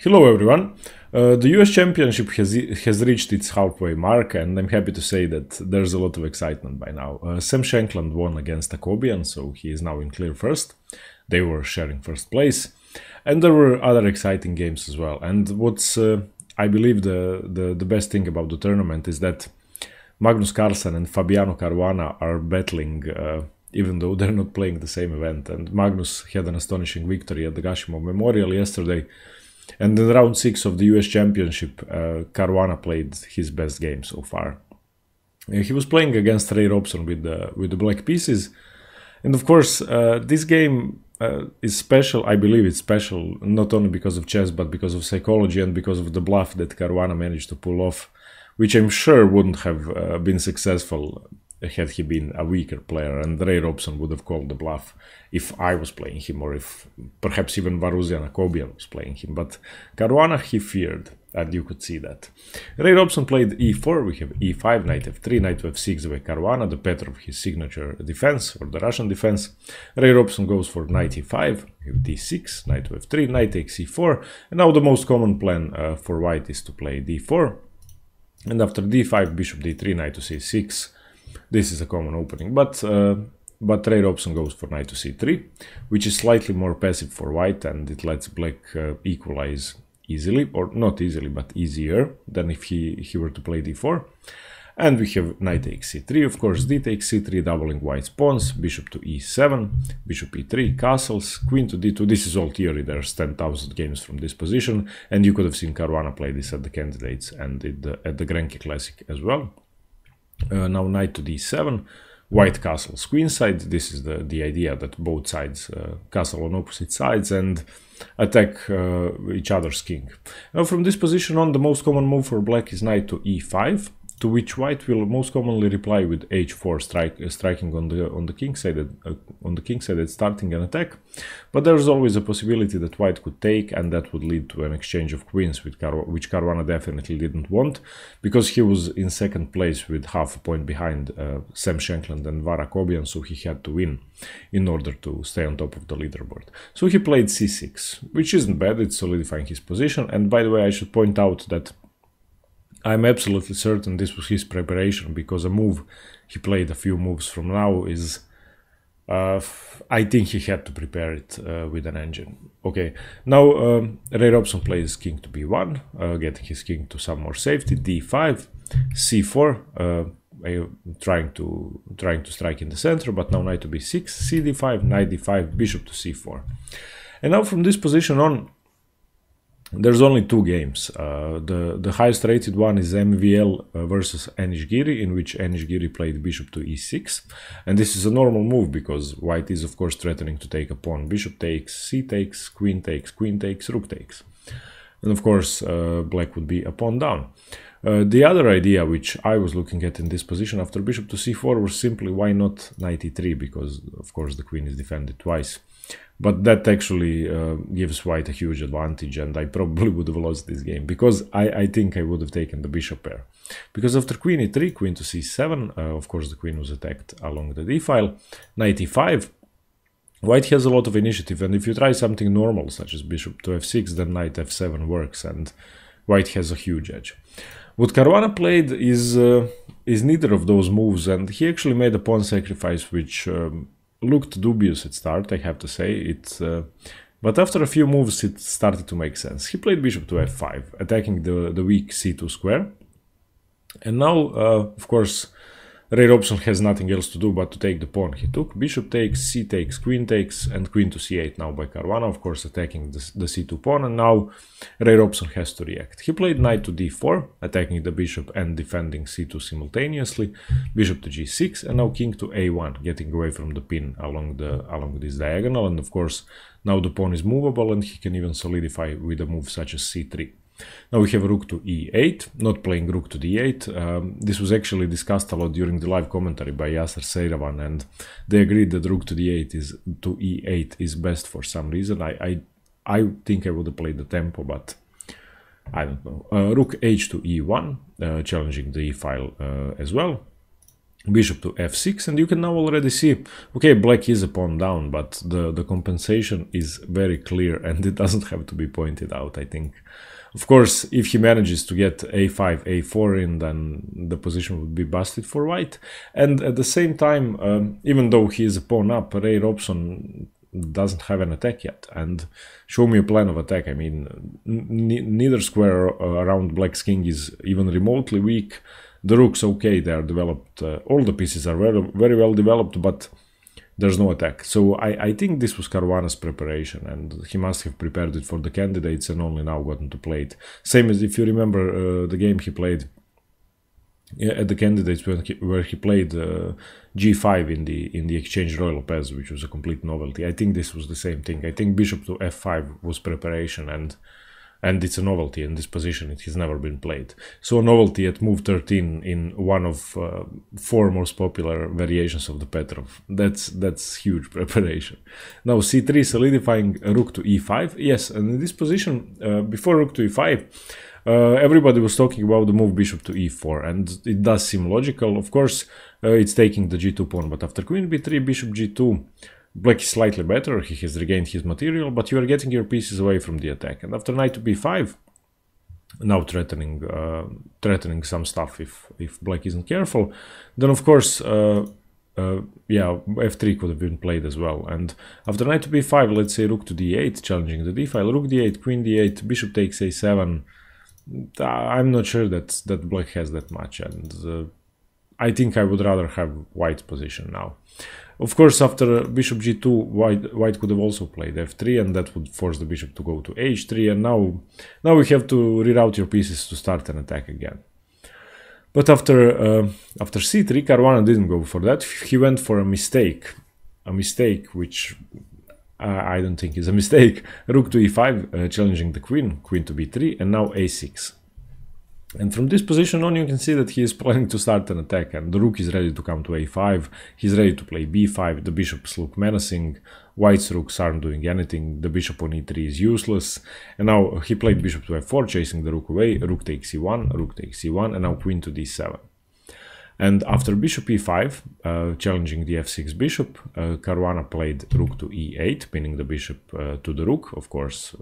Hello everyone. The US Championship has reached its halfway mark, and I'm happy to say that there's a lot of excitement by now. Sam Shankland won against Akobian, so he is now in clear first. They were sharing first place, and there were other exciting games as well. And what's I believe the best thing about the tournament is that Magnus Carlsen and Fabiano Caruana are battling, even though they're not playing the same event. And Magnus had an astonishing victory at the Gashimov Memorial yesterday. And in round 6 of the US Championship, Caruana played his best game so far. He was playing against Ray Robson with the black pieces. And of course, this game is special. I believe it's special not only because of chess, but because of psychology and because of the bluff that Caruana managed to pull off, which I'm sure wouldn't have been successful had he been a weaker player, and Ray Robson would have called the bluff if I was playing him, or if perhaps even Varuzian Akobian was playing him. But Caruana he feared, and you could see that. Ray Robson played e4, we have e5, knight f3, knight to f6 by Caruana, the Petrov, his signature defense, or the Russian defense. Ray Robson goes for knight e5, we have d6, knight to f3, knight takes e4, and now the most common plan for white is to play d4, and after d5, bishop d3, knight to c6. This is a common opening, but Ray Robson goes for knight to c3, which is slightly more passive for white, and it lets black equalize easily, or not easily, but easier than if he were to play d4. And we have knight takes c3, of course, d takes c3, doubling white's pawns, bishop to e7, bishop e3, castles, queen to d2. This is all theory, there's 10,000 games from this position, and you could have seen Caruana play this at the candidates and at the Grenke Classic as well. Now knight to d7, white castles queenside. This is the idea that both sides castle on opposite sides and attack each other's king. Now from this position on, the most common move for black is knight to e5, to which white will most commonly reply with h4, striking on the king side, starting an attack. But there's always a possibility that white could take, and that would lead to an exchange of queens, which Caruana definitely didn't want, because he was in second place with half a point behind Sam Shankland and Var Akobian, so he had to win in order to stay on top of the leaderboard. So he played c6, which isn't bad, it's solidifying his position. And by the way, I should point out that I'm absolutely certain this was his preparation, because a move he played a few moves from now is, I think he had to prepare it with an engine. Okay, now Ray Robson plays king to b1, getting his king to some more safety, d5, c4, trying to strike in the center, but now knight to b6, cd5, knight d5, bishop to c4. And now from this position on, there's only two games. The highest rated one is MVL versus Enishgiri, in which Enishgiri played bishop to e6. And this is a normal move, because white is of course threatening to take a pawn. Bishop takes, c takes, queen takes, rook takes. And of course black would be a pawn down. The other idea which I was looking at in this position after bishop to c4 was simply, why not knight e3, because of course the queen is defended twice. But that actually gives white a huge advantage, and I probably would have lost this game, because I think I would have taken the bishop pair. Because after queen e3, queen to c7, of course the queen was attacked along the d-file, knight e5, white has a lot of initiative, and if you try something normal, such as bishop to f6, then knight f7 works, and white has a huge edge. What Caruana played is neither of those moves, and he actually made a pawn sacrifice, which looked dubious at start, I have to say. But after a few moves it started to make sense. He played bishop to f5, attacking the weak c2 square. And now, of course, Ray Robson has nothing else to do but to take the pawn. He took bishop takes, c takes, and queen to c8 now by Caruana, of course attacking the c2 pawn, and now Ray Robson has to react. He played knight to d4, attacking the bishop and defending c2 simultaneously, bishop to g6, and now king to a1, getting away from the pin along this diagonal, and of course now the pawn is movable, and he can even solidify with a move such as c3. Now we have rook to e8, not playing rook to d8. This was actually discussed a lot during the live commentary by Yasser Seiravan, and they agreed that rook to e8 is best for some reason. I think I would have played the tempo, but I don't know. Rook h to e1, challenging the e file as well. bishop to f6, and you can now already see, okay, black is a pawn down, but the compensation is very clear and it doesn't have to be pointed out, I think. Of course, if he manages to get a5, a4 in, then the position would be busted for white. And at the same time, even though he is a pawn up, Ray Robson doesn't have an attack yet. And show me a plan of attack. I mean, neither square around black's king is even remotely weak. The rook's okay, they are developed. All the pieces are very well developed, but there's no attack. So I think this was Caruana's preparation, and he must have prepared it for the candidates and only now gotten to play it. Same as if you remember the game he played at the candidates where he played g5 in the exchange Roy Lopez, which was a complete novelty. I think this was the same thing. I think bishop to f5 was preparation, and it's a novelty in this position. It has never been played. So a novelty at move 13 in one of 4 most popular variations of the Petrov. That's huge preparation. Now c3 solidifying rook to e5. Yes, and in this position, before rook to e5, everybody was talking about the move bishop to e4, and it does seem logical. Of course, it's taking the g2 pawn, but after queen b3, bishop g2, black is slightly better, he has regained his material, but you are getting your pieces away from the attack. And after knight to b5, now threatening some stuff if black isn't careful, then of course, yeah, f3 could have been played as well. And after knight to b5, let's say rook to d8, challenging the d file, rook d8, queen d8, bishop takes a7. I'm not sure that black has that much, and I think I would rather have white's position now. Of course, after bishop g2, white could have also played f3, and that would force the bishop to go to h3, and now we have to reroute your pieces to start an attack again. But after c3, Caruana didn't go for that. He went for a mistake which I don't think is a mistake. Rook to e5, challenging the queen to b3, and now a6. And from this position on, you can see that he is planning to start an attack, and the rook is ready to come to a5, he's ready to play b5, the bishops look menacing, white's rooks aren't doing anything, the bishop on e3 is useless, and now he played bishop to f4, chasing the rook away, rook takes e1, rook takes e1, and now queen to d7. And after bishop e5, challenging the f6 bishop, Caruana played rook to e8, pinning the bishop to the rook. Of course,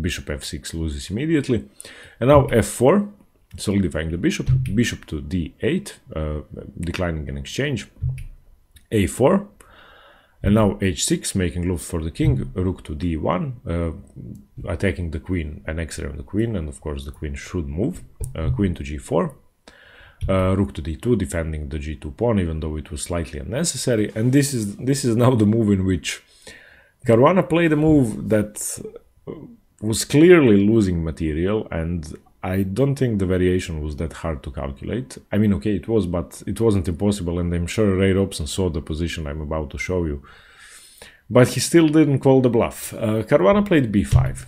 bishop f6 loses immediately, and now f4, solidifying the bishop to d8, declining an exchange, a4, and now h6, making loop for the king, rook to d1, attacking the queen and x-raying the queen, and of course the queen should move, queen to g4, rook to d2, defending the g2 pawn, even though it was slightly unnecessary. And this is now the move in which Caruana played a move that was clearly losing material, and I don't think the variation was that hard to calculate. I mean, okay, it was, but it wasn't impossible, and I'm sure Ray Robson saw the position I'm about to show you. But he still didn't call the bluff. Caruana played b5.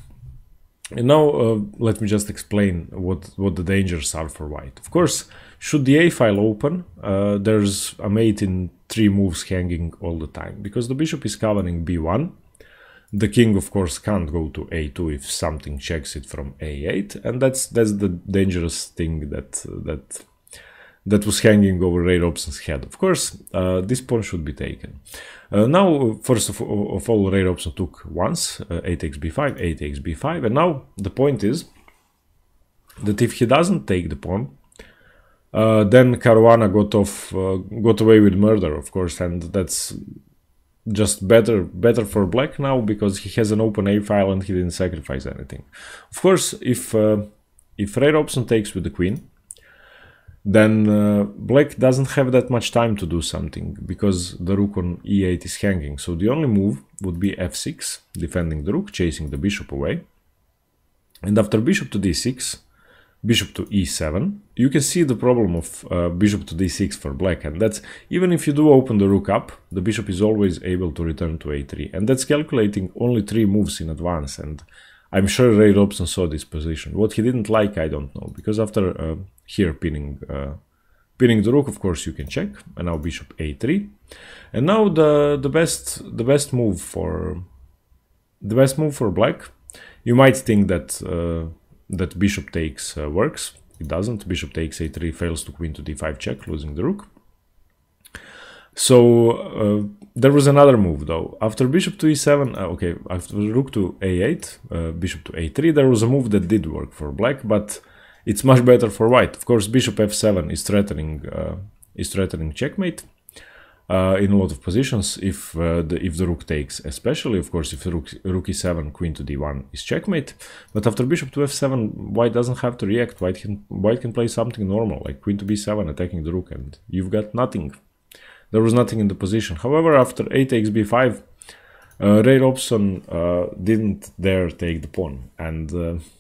And now let me just explain what the dangers are for white. Of course, should the a file open, there's a mate in 3 moves hanging all the time, because the bishop is covering b1. The king, of course, can't go to a2 if something checks it from a8, and that's the dangerous thing that was hanging over Ray Robson's head. Of course, this pawn should be taken. Now, first of all, Ray Robson took once, a takes b5, a takes b5, and now the point is that if he doesn't take the pawn, then Caruana got away with murder, of course, and that's just better for black now, because he has an open a file and he didn't sacrifice anything. Of course, if Ray Robson takes with the queen, then black doesn't have that much time to do something, because the rook on e8 is hanging. So the only move would be f6, defending the rook, chasing the bishop away. And after bishop to d6, bishop to e7, you can see the problem of bishop to d6 for black, and that's, even if you do open the rook up, the bishop is always able to return to a3, and that's calculating only 3 moves in advance, and I'm sure Ray Robson saw this position. What he didn't like, I don't know, because after here pinning the rook, of course you can check, and now bishop a3, and now the best move for black. You might think that bishop takes works. It doesn't. Bishop takes a3, fails to queen to d5 check, losing the rook. So there was another move though. After bishop to e7, okay, after rook to a8, bishop to a3, there was a move that did work for black, but it's much better for white. Of course, bishop f7 is threatening checkmate in a lot of positions. If the rook takes, especially, of course, if rook e7, queen to d1 is checkmate. But after bishop to f7, white doesn't have to react. White can play something normal, like queen to b7, attacking the rook, and you've got nothing. There was nothing in the position. However, after a takes b5, Ray Robson didn't dare take the pawn, and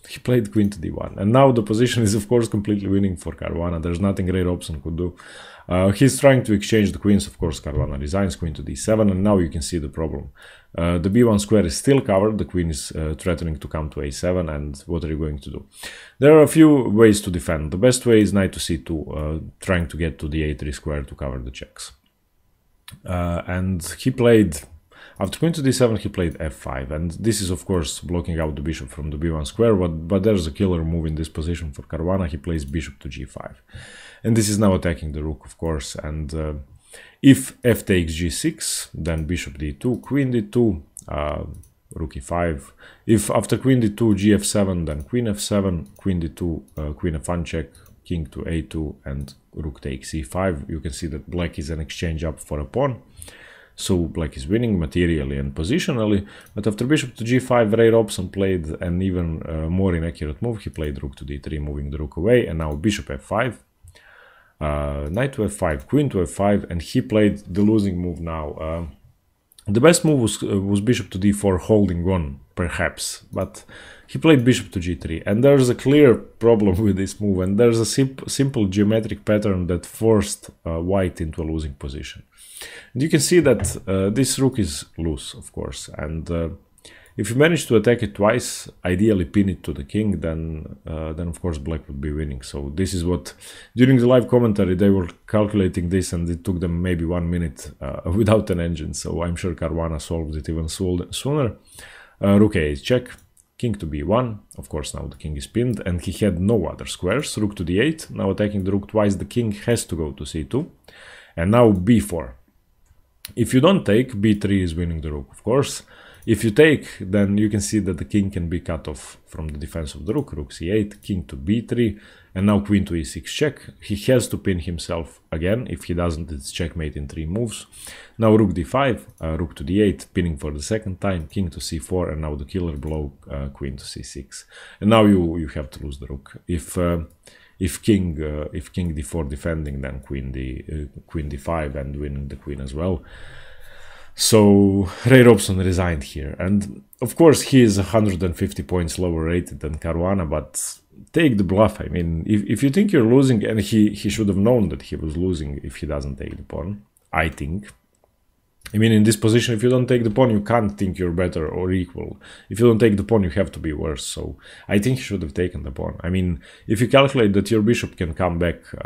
he played queen to d1. And now the position is, of course, completely winning for Caruana. There's nothing Ray Robson could do. He's trying to exchange the queens. Of course, Caruana resigns, queen to d7, and now you can see the problem. The b1 square is still covered. The queen is threatening to come to a7, and what are you going to do? There are a few ways to defend. The best way is knight to c2, trying to get to the a3 square to cover the checks. And he played, after queen to d7, he played f5, and this is of course blocking out the bishop from the b1 square, but there's a killer move in this position for Caruana. He plays bishop to g5, and this is now attacking the rook, of course. And if f takes g6, then bishop d2, queen d2, rook e5. If after queen d2, gf7, then queen f7, queen d2, queen f1 check, king to a2, and rook takes e5. You can see that black is an exchange up for a pawn, so black is winning materially and positionally. But after bishop to g5, Ray Robson played an even more inaccurate move. He played rook to d3, moving the rook away, and now bishop f5, knight to f5, queen to f5, and he played the losing move now. The best move was bishop to d4, holding on, perhaps, but he played bishop to g3, and there's a clear problem with this move, and there's a simple geometric pattern that forced white into a losing position. And you can see that this rook is loose, of course, and if you manage to attack it twice, ideally pin it to the king, then of course black would be winning. So this is what, during the live commentary, they were calculating this, and it took them maybe 1 minute without an engine. So I'm sure Caruana solved it even sooner. Rook a8 check, king to b1. Of course, now the king is pinned, and he had no other squares. Rook to d8. Now attacking the rook twice, the king has to go to c2, and now b4. If you don't take, b3 is winning the rook, of course. If you take, then you can see that the king can be cut off from the defense of the rook. Rook c8, king to b3, and now queen to e6 check. He has to pin himself again. If he doesn't, it's checkmate in 3 moves. Now rook d5, rook to d8, pinning for the second time, king to c4, and now the killer blow, queen to c6. And now you have to lose the rook. If king d4 defending, then queen d5 and winning the queen as well. So Ray Robson resigned here, and of course he is 150 points lower rated than Caruana, but take the bluff. I mean, if you think you're losing, and he should have known that he was losing if he doesn't take the pawn, I think. I mean, in this position, if you don't take the pawn, you can't think you're better or equal. If you don't take the pawn, you have to be worse. So I think he should have taken the pawn. I mean, if you calculate that your bishop can come back, to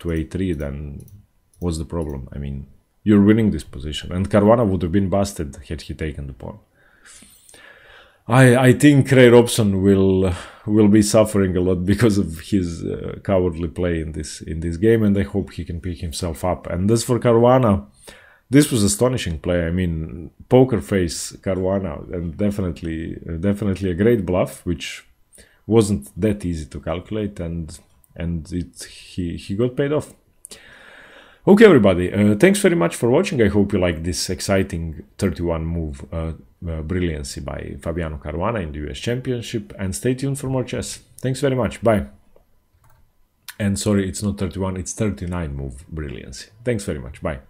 a3, then what's the problem? I mean, you're winning this position, and Caruana would have been busted had he taken the pawn. I think Ray Robson will be suffering a lot because of his cowardly play in this game, and I hope he can pick himself up. And as for Caruana, this was astonishing play. I mean, poker face Caruana, and definitely a great bluff, which wasn't that easy to calculate, and he got paid off. Okay, everybody, thanks very much for watching. I hope you like this exciting 31 move brilliancy by Fabiano Caruana in the US Championship, and stay tuned for more chess. Thanks very much. Bye. And sorry, it's not 31, it's 39 move brilliancy. Thanks very much. Bye.